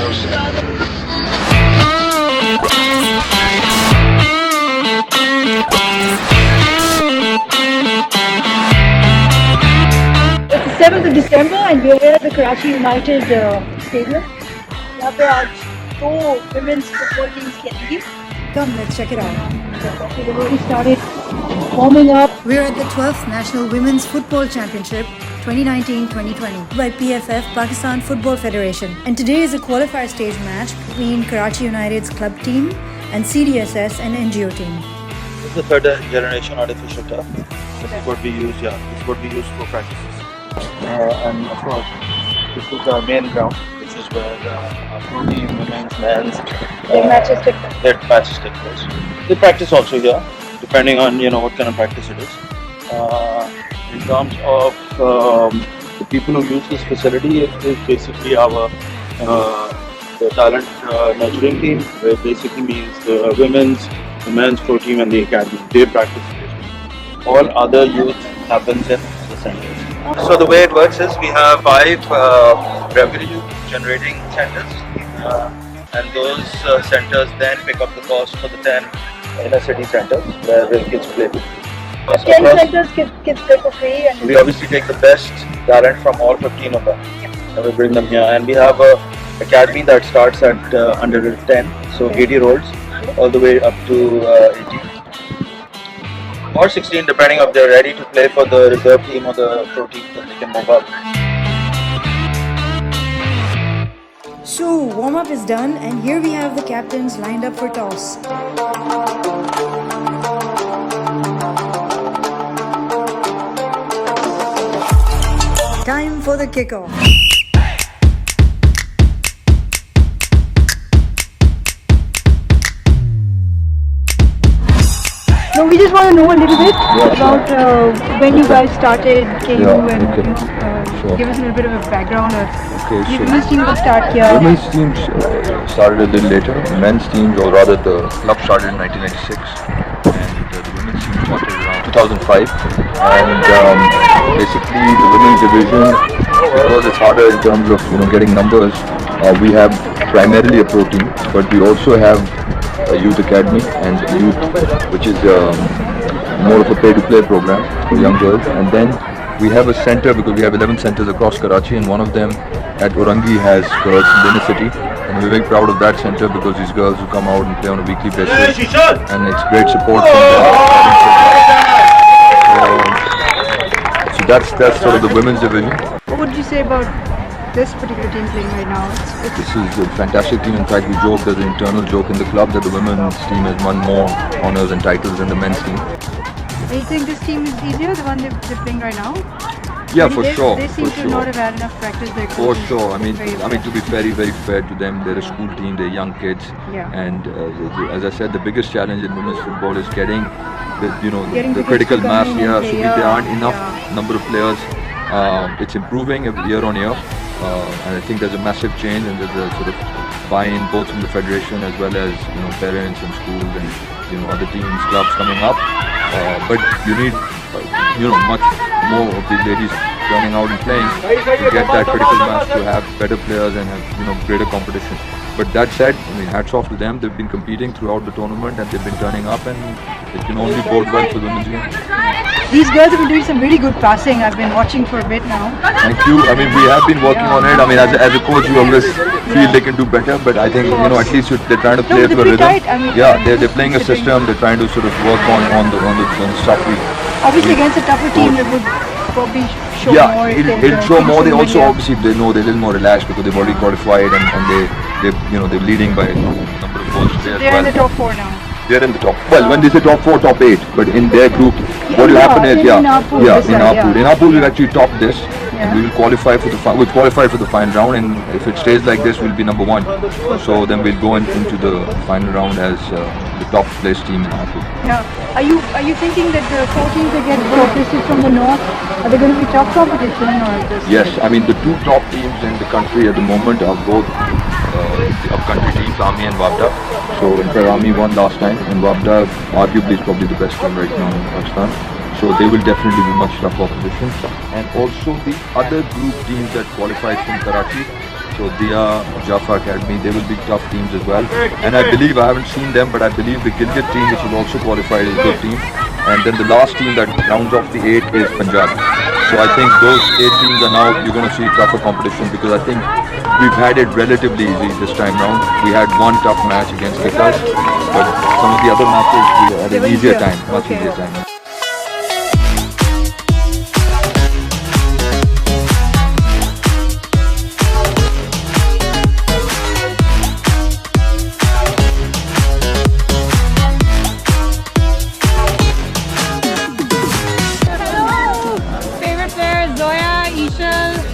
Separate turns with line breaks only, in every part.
It's the 7th of December and we are here at the Karachi United Stadium. यहाँ पे आज दो women's football teams खेलेंगी.
Come, let's check it out.
They've already started warming up.
We're at the 12th National Women's Football Championship 2019-2020 by PFF, Pakistan Football Federation. And today is a qualifier stage match between Karachi United's club team and CDSS and NGO team.
This is the third generation artificial turf. This is what we use, This is what we use for practices. And of course, this is the main ground. This is where our pro team, women's, men's,
matches take place.
their matches take place. They practice also here, depending on what kind of practice it is. In terms of the people who use this facility, it is basically our the talent nurturing team, which basically means the women's, the men's pro team, and the academy. They practice this. All other youth happens in the centers. So the way it works is we have 5 revenue generating centers, and those centers then pick up the cost for the 10 inner city centers where the kids play.
10 centers kids play for free. And
we obviously take the best talent from all 15 of them and we bring them here. And we have a academy that starts at under 10, so 80-year-olds all the way up to 80. Or 16, depending if they're ready to play for the reserve team or the pro team, then they can move up.
So, warm-up is done and here we have the captains lined up for toss. Time for the kickoff.
So we just want to know a little bit about when you guys started KU and give us a little bit of a background of the women's team will start here.
Women's team started a little later. The men's team, or rather the club started in 1996 and the women's team started around 2005. And basically the women's division, because it's harder in terms of getting numbers, we have primarily a pro team, but we also have a youth academy and youth, which is more of a pay-to-play program for young girls. And then we have a center, because we have 11 centers across Karachi, and one of them at Orangi has girls in the inner city. And we're very proud of that center because these girls who come out and play on a weekly basis, and it's great support from them. So that's sort of the women's division.
What would you say about this particular team playing right now?
This is a fantastic team. In fact, we joke, there's an internal joke in the club that the women's team has won more honours and titles than the men's team.
Do you think this team is easier, the one they're playing right now?
Yeah, for sure.
They seem to not have had enough practice.
For sure. I mean, to be very, very fair to them, they're a school team, they're young kids.
Yeah.
And as I said, the biggest challenge in women's football is getting the
the
critical
kids to
mass
come in
here.
and
So
play,
there aren't enough
yeah.
number of players. It's improving year on year. And I think there's a massive change, and there's a sort of buy-in both from the federation as well as parents and schools and other teams, clubs coming up. But you need much more of these ladies turning out and playing to get that critical mass to have better players and have greater competition. But that said, I mean, hats off to them. They've been competing throughout the tournament and they've been turning up, and it can only bode well for the women's game.
These girls have been doing some really good passing. I've been watching for a bit now.
Thank you. I mean, we have been working on it. I mean, as a coach, you always feel they can do better, but I think at least they're trying to play to a rhythm.
Tight. I mean,
they're playing a system. They're trying to sort of work on the stuff we.
Obviously, against a tougher team, it would probably show more.
It'll show more. They also obviously they know they're a little more relaxed because they've already qualified and they're leading by a number of goals today as well.
They're in the top 4 now.
They're in the top. Well, when they say top 4, top 8, but in their group, what will happen is
in our pool,
in our pool we'll actually top this,
Yeah.
and we will qualify for the we'll qualify for the final round, and if it stays like this, we'll be number 1. So then we'll go into the final round as the top place team in our pool.
Yeah. Are you thinking that the 4 teams that get shortlisted from the north are they going to be tough competition or just?
Yes, I mean the 2 top teams in the country at the moment are both the upcountry teams, Army and Wabda. So in fact, Army won last time, and Wabda arguably is probably the best team right now in Pakistan. So they will definitely be much tougher opposition. And also the other group teams that qualified from Karachi, So Dia, Jaffa Academy, they will be tough teams as well. And I believe, I haven't seen them, but I believe the Gilgit team, which will also qualify, is a good team. And then the last team that rounds off the 8 is Punjab. So I think those 8 teams are now, you're going to see tougher competition, because I think we've had it relatively easy this time round. We had one tough match against Vikas, but some of the other matches we had an easier time, much easier time.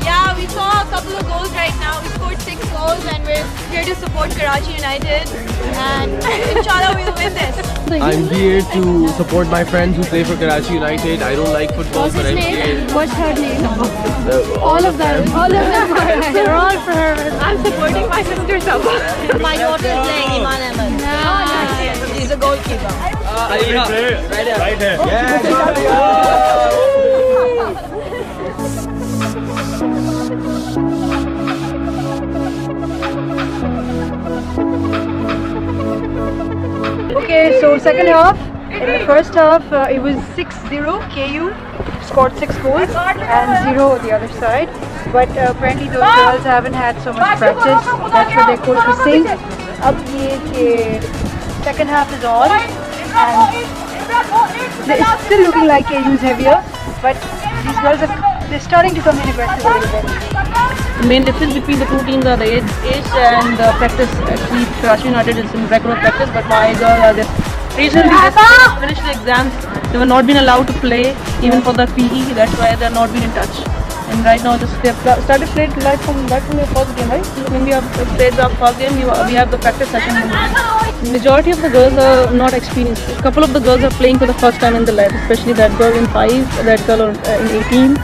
Yeah, we saw a couple of goals right now. We scored 6 goals and we're here to support Karachi United, and inshallah we'll win this.
I'm here to support my friends who play for Karachi United. I don't like football, but I'm here.
What's her name?
All of them. They're all for her. I'm supporting my sister Sabah. My daughter is playing Amena. Nice. She's a goalkeeper.
Right here.
Okay, so second half. In the first half, it was 6-0. KU scored 6 goals and 0 the other side. But apparently those girls haven't had so much practice. That's what their coach was saying. Ab ye second half is on, and it's still looking like KU is heavier. But these girls they're starting to come in aggressive a little bit.
The main difference between the two teams are the age and the practice. Actually, Karachi United is in regular practice, but my girls are just recently just finished the exams. They were not been allowed to play even for the PE. That's why they are not been in touch. And right now, just they have started playing right from their first game, right? When we have played the first game, we have the practice session. Majority of the girls are not experienced. A couple of the girls are playing for the first time in their life, especially that girl in 5, that girl in 18.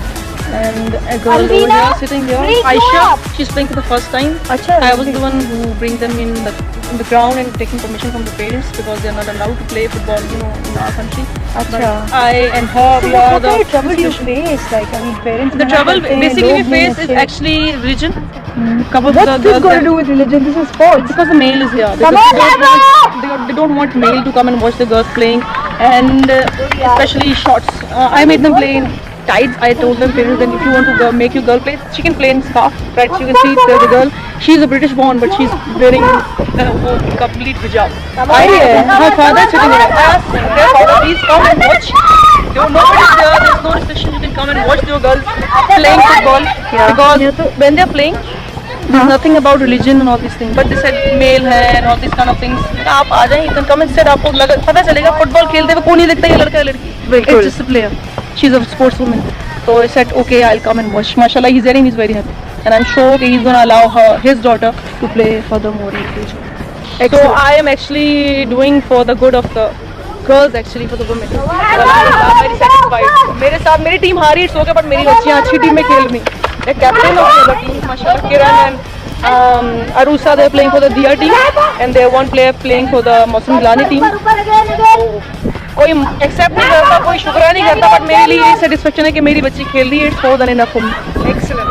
And a girl over here sitting here, Aisha, she's playing for the first time. I was the one who brings them in the ground and taking permission from the parents, because they are not allowed to play football, in our country. But I and her, we are the...
What kind of trouble do you face? Like, I mean, parents...
The trouble basically we face is actually religion.
What's this got to do with religion? This is sports.
Because the male is here. They don't want male to come and watch the girls playing, and especially shots. I made them play in tights. I told them, parents, that if you want to make your girl play, she can play in scarf. Right? So you can see the girl. She's a British born, but she's wearing a complete hijab. Her father is sitting there. I asked their father, please come and watch. Nobody's there. There's no restriction. You can come and watch your girls playing football. Because when they're playing, there's nothing about religion and all these things. But they said male hai and all these kind of things. आप आ जाएं, you can come and sit. आपको पता चलेगा football खेलते हुए कौन नहीं देखता ये लड़का है लड़की. It's just a player. She's a sportswoman. So I said, okay, I'll come and watch. Mashallah, he's there and he's very happy. And I'm sure he's going to allow his daughter to play furthermore in the future. So I am actually doing for the good of the girls, actually, for the women. I'm very satisfied. मेरे साथ मेरी team हारी, it's okay, but मेरी बच्चियाँ अच्छी team में खेल रही. The captain of the other team, mashallah, Kiran and Arusa, they're playing for the Dia team, and they're one player playing for the Mosum Gilani team. So, कोई accept नहीं करता, कोई शुक्रिया नहीं करता, बट मेरे लिए ये सेटिस्फेक्शन है कि मेरी बच्ची खेल रही है. It's more than enough for me. Excellent.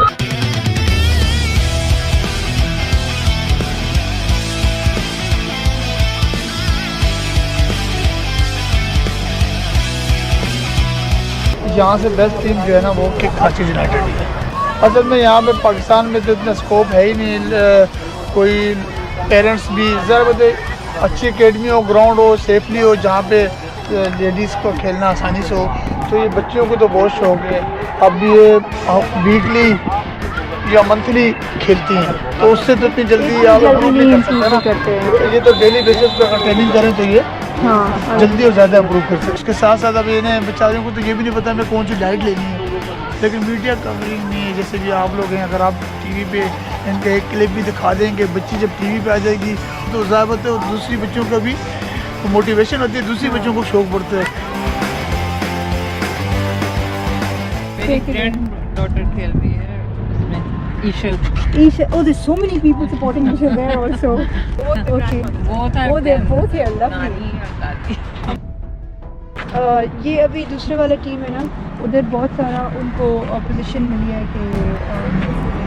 यहाँ से बेस्ट टीम जो है ना वो कराची यूनाइटेड ही है. असल में यहाँ पे पाकिस्तान में तो इतना स्कोप है ही नहीं. कोई पेरेंट्स भी ज़रा अच्छी एकेडमी हो, ग्राउंड हो, सेफली हो, जहाँ पे लेडीज़ को खेलना आसानी से हो. तो ये बच्चियों को तो बहुत शौक है. अब ये वीकली या मंथली खेलती हैं, तो उससे तो इतनी जल्दी आप इम्प्रूव नहीं कर सकते ना. तो ये तो डेली बेसिस पर अगर ट्रेनिंग करें तो ये जल्दी और ज़्यादा इम्प्रूव कर सकते. उसके साथ साथ अब इन्हें बेचारियों को तो ये भी नहीं पता मैं कौन सी डाइट लेनी है, लेकिन मीडिया कवरिंग नहीं है. जैसे कि आप लोग हैं, अगर आप टीवी पे इनका एक क्लिप भी दिखा देंगे, बच्ची जब टीवी पे आ जाएगी तो ज़ाहिर है दूसरी बच्चों का भी मोटिवेशन होती है, दूसरी बच्चों को शौक बढ़ता है.
मेरी ग्रैंड डॉटर खेल रही है उसमें.
Isha. Oh, there's so many people supporting Isha there also. Okay. Oh, they're both here. Lovely. ये अभी दूसरे वाला टीम है ना, उधर बहुत सारा उनको ऑपोजिशन मिली है कि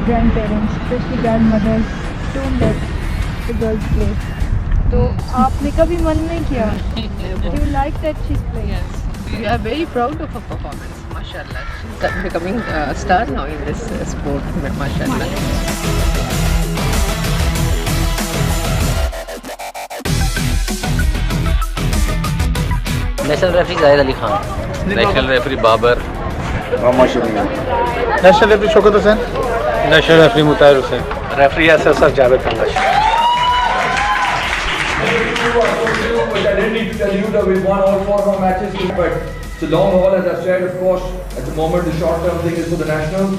grandparents, especially grandmothers, don't let the girls play. तो आपने कभी मन नहीं किया? Do you like that she's playing?
Yes. We are very proud of her performance. Mashallah. She's becoming a star now in this sport. Mashallah.
National referee Zahid Ali Khan, national referee Babar,
national referee Shaukat Hussain,
National referee Mutahir Hussain.
Referee SSR Javed Tangash.
Which I didn't need to tell you that we won all 4 of our matches, but it's a long haul, as I've said. Of course, at the moment, the short-term thing is for the nationals.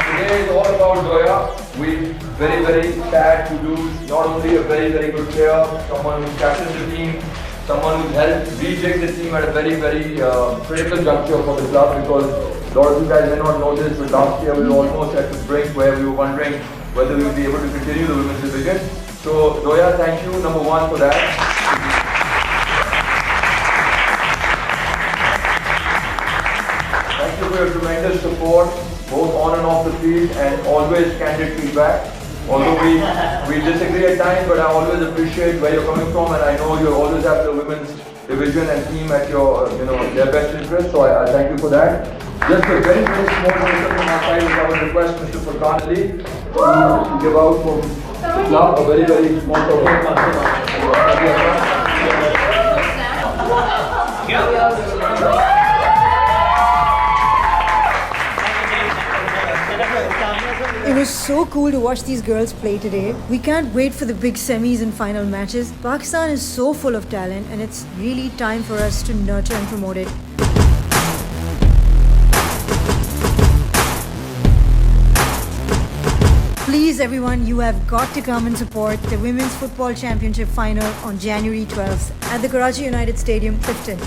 Today is all about Zoya. We're very, very sad to lose not only a very, very good player, someone who captains the team, someone who's helped rejig the team at a very, very critical juncture for the club, because a lot of you guys may not know this, but last year we were almost at the brink where we were wondering whether we would be able to continue the women's division. So Zoya, thank you, number one, for that. Thank you for your tremendous support, both on and off the field, and always candid feedback. Although we disagree at times, but I always appreciate where you're coming from, and I know you always have the women's division and team at your, their best interest. So I thank you for that. Just a very, very small note from my side, which I would request Mr. Furqan Ali to give out from the club a very, very small
It was so cool to watch these girls play today. We can't wait for the big semis and final matches. Pakistan is so full of talent, and it's really time for us to nurture and promote it. Please everyone, you have got to come and support the Women's Football Championship final on January 12th at the Karachi United Stadium, Clifton.